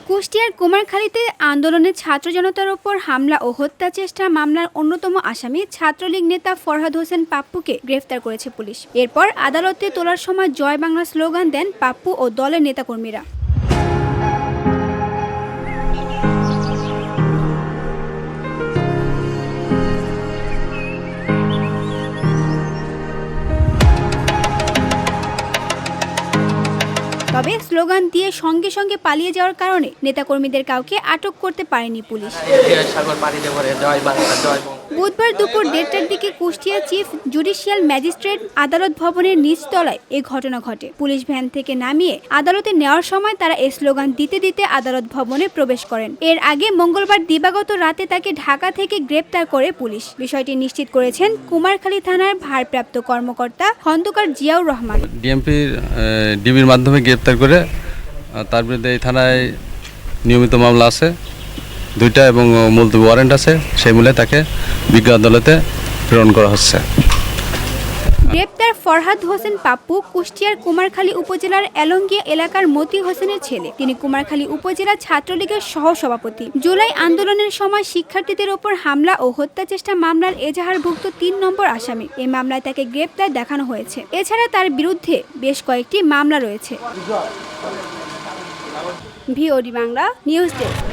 কুষ্টিয়ার কুমারখালীতে আন্দোলনে ছাত্র জনতার ওপর হামলা ও হত্যা চেষ্টা মামলার অন্যতম আসামি ছাত্রলীগ নেতা ফরহাদ হোসেন পাপ্পুকে গ্রেফতার করেছে পুলিশ। এরপর আদালতে তোলার সময় জয় বাংলা স্লোগান দেন পাপ্পু ও দলের নেতাকর্মীরা। তবে স্লোগান দিয়ে সঙ্গে সঙ্গে পালিয়ে যাওয়ার কারণে নেতাকর্মীদের কাউকে আটক করতে পারেনি পুলিশ। বুধবার দুপুর 1:30টার দিকে কুষ্টিয়া চিফ জুডিশিয়াল ম্যাজিস্ট্রেট আদালত ভবনের নিচতলায় এ ঘটনা ঘটে। পুলিশ ভ্যান থেকে নামিয়ে আদালতে নেওয়ার সময় তারা এই স্লোগান দিতে দিতে আদালত ভবনে প্রবেশ করেন। এর আগে মঙ্গলবার দিবাগত রাতে তাকে ঢাকা থেকে গ্রেপ্তার করে পুলিশ। বিষয়টি নিশ্চিত করেছেন কুমারখালী থানার ভারপ্রাপ্ত কর্মকর্তা খন্দকার জিয়াউর রহমান। ডিবির মাধ্যমে গ্রেপ্তার করে তার বিরুদ্ধে এই থানায় নিয়মিত মামলা আছে 2টা এবং মুলতবি ওয়ারেন্ট আছে, সেই মূলে তাকে বিজ্ঞ আদালতে প্রেরণ করা হচ্ছে। গ্রেপ্তার ফরহাদ হোসেন পাপ্পু কুষ্টিয়ার কুমারখালী উপজেলার এলঙ্গিয়া এলাকার মতি হোসেনের ছেলে। তিনি কুমারখালী উপজেলা ছাত্রলীগের সহসভাপতি। জুলাই আন্দোলনের সময় শিক্ষার্থীদের ওপর হামলা ও হত্যা চেষ্টা মামলার এজাহারভুক্ত 3 নম্বর আসামি। এই মামলায় তাকে গ্রেপ্তার দেখানো হয়েছে। এছাড়া তার বিরুদ্ধে বেশ কয়েকটি মামলা রয়েছে। VOD Bangla news desk.